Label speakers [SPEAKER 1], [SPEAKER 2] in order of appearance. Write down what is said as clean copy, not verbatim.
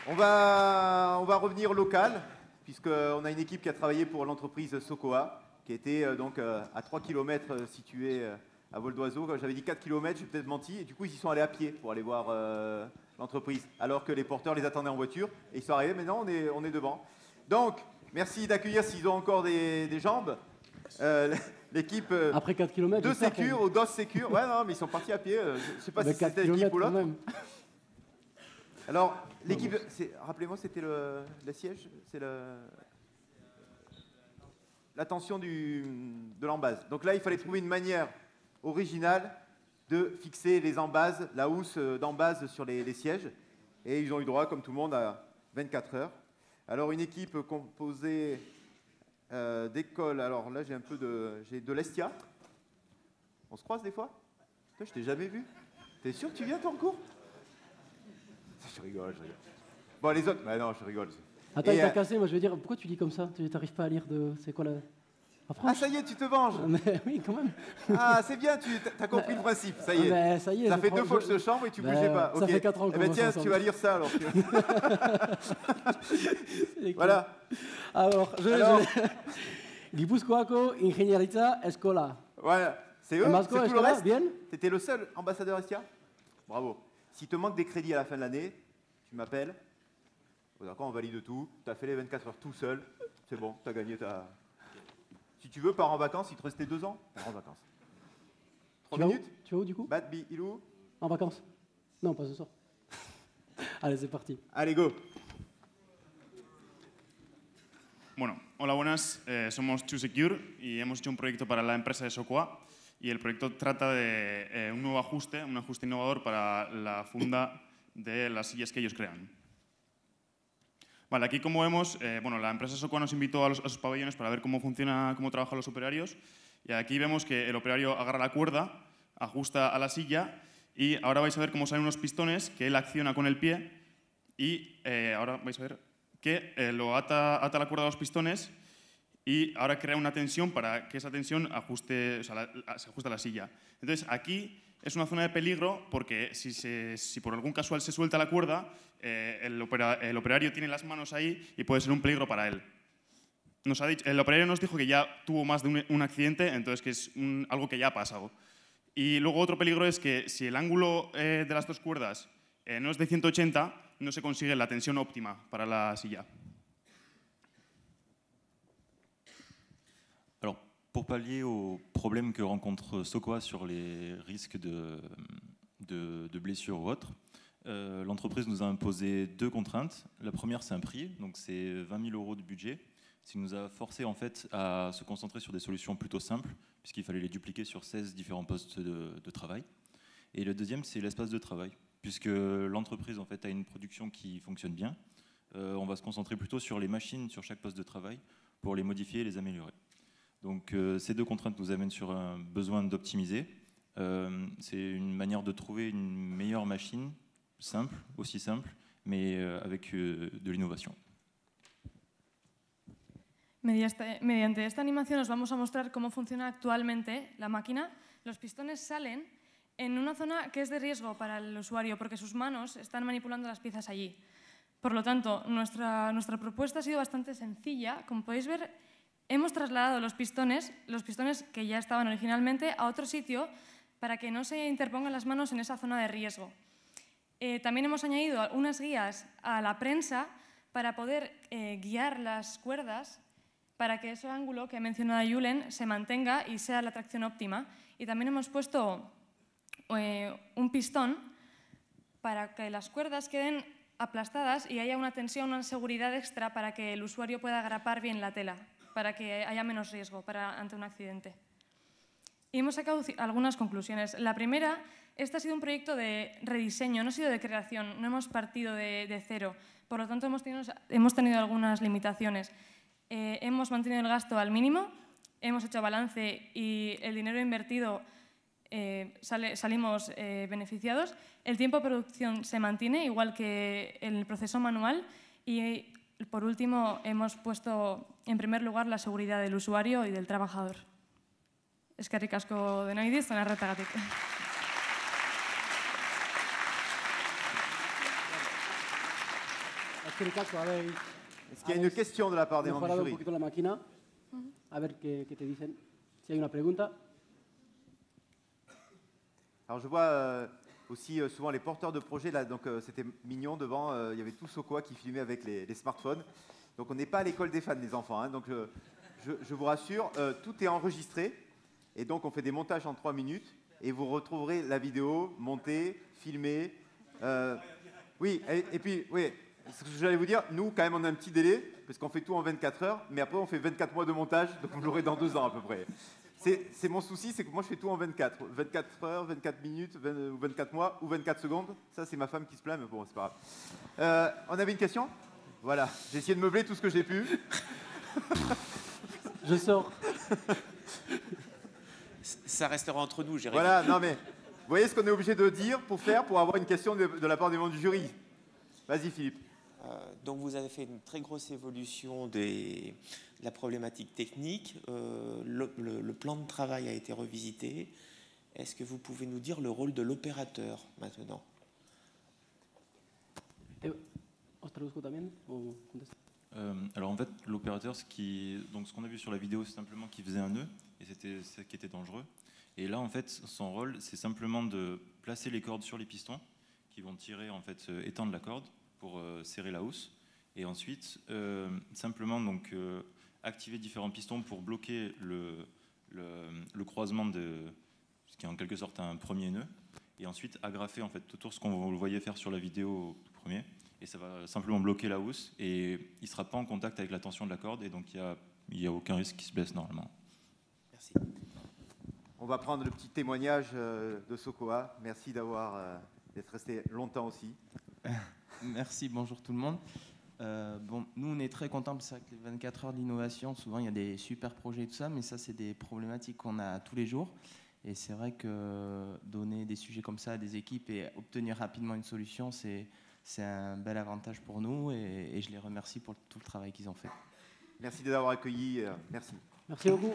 [SPEAKER 1] On va revenir local, puisqu'on a une équipe qui a travaillé pour l'entreprise Sokoa, qui était donc à 3 km située à vol d'oiseau. J'avais dit 4 km, j'ai peut-être menti, et du coup ils y sont allés à pied pour aller voir l'entreprise, alors que les porteurs les attendaient en voiture, et ils sont arrivés, mais non, on est devant. Donc, merci d'accueillir, s'ils ont encore des jambes, l'équipe
[SPEAKER 2] après 4 km,
[SPEAKER 1] de Sécure ou DOS Sécure. Ouais, non, mais ils sont partis à pied, je ne sais pas si c'était l'équipe ou l'autre. Alors, l'équipe, rappelez-moi, c'était le siège, c'est la tension de l'embase. Donc là, il fallait trouver une manière originale de fixer les embases, la housse d'embase sur les sièges. Et ils ont eu droit, comme tout le monde, à 24 heures. Alors, une équipe composée d'écoles. Alors là, j'ai de l'Estia. On se croise des fois? Putain, je t'ai jamais vu. T'es sûr que tu viens, toi, en cours? Je rigole. Bon, les autres, bah non, je rigole.
[SPEAKER 2] Attends, il t'a cassé, moi je veux dire, pourquoi tu lis comme ça? Tu n'arrives pas à lire de... C'est quoi la France?
[SPEAKER 1] Ah, ça y est, tu te venges.
[SPEAKER 2] Mais oui, quand même.
[SPEAKER 1] Ah, c'est bien, tu as compris le principe, ça y est.
[SPEAKER 2] Ça y est.
[SPEAKER 1] Ça fait 2 fois que je te chambre et tu bougeais pas.
[SPEAKER 2] Ça fait 4 ans qu'on
[SPEAKER 1] tiens, tu vas lire ça alors. Voilà.
[SPEAKER 2] Alors, Gipuzkoako Ingeniaritza Eskola.
[SPEAKER 1] Voilà, c'est eux, c'est tout le reste.
[SPEAKER 2] Bien.
[SPEAKER 1] T'étais le seul ambassadeur Estia? Bravo. S'il te manque des crédits à la fin de l'année, tu m'appelles. D'accord, on valide tout. Tu as fait les 24 heures tout seul. C'est bon, tu as gagné ta... Si tu veux, pars en vacances, il te restait 2 ans. Pars en vacances. 3 minutes.
[SPEAKER 2] Tu vas où du coup?
[SPEAKER 1] Batbi, Ilou.
[SPEAKER 2] En vacances? Non, pas ce soir. Allez, c'est parti.
[SPEAKER 1] Allez, go.
[SPEAKER 3] Bueno, hola, buenas. Somos TrueSecure y hemos hecho un proyecto para la empresa de Sokoa. Y el proyecto trata de un nuevo ajuste, un ajuste innovador para la funda de las sillas que ellos crean. Vale, aquí como vemos, bueno, la empresa Sokoa nos invitó a sus pabellones para ver cómo funciona, cómo trabajan los operarios. Y aquí vemos que el operario agarra la cuerda, ajusta a la silla y ahora vais a ver cómo salen unos pistones que él acciona con el pie y ahora vais a ver que lo ata la cuerda a los pistones y ahora crea una tensión para que esa tensión ajuste, o sea, se ajuste a la silla. Entonces, aquí es una zona de peligro porque si por algún casual se suelta la cuerda, el operario tiene las manos ahí y puede ser un peligro para él. El operario nos dijo que ya tuvo más de un accidente, entonces que es algo que ya ha pasado. Y luego otro peligro es que si el ángulo de las dos cuerdas no es de 180, no se consigue la tensión óptima para la silla.
[SPEAKER 4] Alors, pour pallier aux problèmes que rencontre Sokoa sur les risques de blessures ou autres, l'entreprise nous a imposé 2 contraintes. La première, c'est un prix, donc c'est 20 000 € de budget, ce qui nous a forcé en fait à se concentrer sur des solutions plutôt simples, puisqu'il fallait les dupliquer sur 16 différents postes de travail. Et le deuxième, c'est l'espace de travail, puisque l'entreprise en fait a une production qui fonctionne bien. On va se concentrer plutôt sur les machines sur chaque poste de travail pour les modifier et les améliorer. Donc ces 2 contraintes nous amènent sur un besoin d'optimiser. C'est une manière de trouver une meilleure machine, simple, aussi simple, mais avec de l'innovation.
[SPEAKER 5] Mediante esta animación os vamos a mostrar cómo funciona actualmente la máquina. Los pistones salen en una zona que es de riesgo para el usuario porque sus manos están manipulando las piezas allí. Por lo tanto, nuestra propuesta ha sido bastante sencilla. Como podéis ver, hemos trasladado los pistones que ya estaban originalmente a otro sitio para que no se interpongan las manos en esa zona de riesgo. También hemos añadido unas guías a la prensa para poder guiar las cuerdas para que ese ángulo que ha mencionado Julen se mantenga y sea la tracción óptima. Y también hemos puesto un pistón para que las cuerdas queden aplastadas y haya una tensión, una seguridad extra para que el usuario pueda agrapar bien la tela, para que haya menos riesgo ante un accidente. Y hemos sacado algunas conclusiones. La primera, este ha sido un proyecto de rediseño, no ha sido de creación, no hemos partido de cero. Por lo tanto, hemos tenido algunas limitaciones. Hemos mantenido el gasto al mínimo, hemos hecho balance y el dinero invertido salimos beneficiados. El tiempo de producción se mantiene, igual que en el proceso manual. Y, por último, hemos puesto en primer lugar la seguridad del usuario y del trabajador. Eskerrik asko denoi dizuen arretagatik.
[SPEAKER 2] cualquier caso, a ver,
[SPEAKER 1] Est-ce qu'il y a une question de la part des membres
[SPEAKER 2] mejorado
[SPEAKER 1] du
[SPEAKER 2] un
[SPEAKER 1] jury?
[SPEAKER 2] poquito la máquina, a ver qué te dicen. Si hay una pregunta.
[SPEAKER 1] Alors je vois aussi souvent les porteurs de projets, là, donc c'était mignon devant, il y avait tout Sokoa qui filmait avec les smartphones. Donc on n'est pas à l'école des fans, les enfants, hein, donc je vous rassure, tout est enregistré, et donc on fait des montages en 3 minutes, et vous retrouverez la vidéo montée, filmée. Oui, et puis, oui, ce que j'allais vous dire, nous quand même on a un petit délai, parce qu'on fait tout en 24 heures, mais après on fait 24 mois de montage, donc vous l'aurez dans 2 ans à peu près. C'est mon souci, c'est que moi je fais tout en 24. 24 heures, 24 minutes, 24 mois ou 24 secondes. Ça c'est ma femme qui se plaint, mais bon, c'est pas grave. On avait une question? Voilà, j'ai essayé de meubler tout ce que j'ai pu.
[SPEAKER 2] Je sors.
[SPEAKER 6] Ça restera entre nous, Jérémy.
[SPEAKER 1] Voilà, non mais, vous voyez ce qu'on est obligé de dire pour avoir une question de la part des membres du jury. Vas-y Philippe.
[SPEAKER 6] Donc vous avez fait une très grosse évolution de la problématique technique. Le plan de travail a été revisité. Est-ce que vous pouvez nous dire le rôle de l'opérateur maintenant?
[SPEAKER 2] ¿Os traduzco también? ¿O contestas?
[SPEAKER 4] Alors en fait, l'opérateur, ce qu'on a vu sur la vidéo, c'est simplement qu'il faisait un nœud, et c'était ce qui était dangereux. Et là, en fait, son rôle, c'est simplement de placer les cordes sur les pistons, qui vont tirer, en fait, étendre la corde pour serrer la housse. Et ensuite, simplement donc, activer différents pistons pour bloquer le croisement de ce qui est en quelque sorte un premier nœud. Et ensuite, agrafer en fait, autour ce qu'on le voyait faire sur la vidéo tout premier. Et ça va simplement bloquer la housse et il ne sera pas en contact avec la tension de la corde et donc il n'y a aucun risque qu'il se blesse normalement.
[SPEAKER 6] Merci.
[SPEAKER 1] On va prendre le petit témoignage de Sokoa. Merci d'être resté longtemps aussi.
[SPEAKER 7] Merci, bonjour tout le monde. Nous, on est très contents parce que les 24 heures d'innovation, souvent il y a des super projets et tout ça, mais ça, c'est des problématiques qu'on a tous les jours. Et c'est vrai que donner des sujets comme ça à des équipes et obtenir rapidement une solution, c'est un bel avantage pour nous et je les remercie pour tout le travail qu'ils ont fait.
[SPEAKER 1] Merci de les avoir accueillis. Merci.
[SPEAKER 2] Merci beaucoup.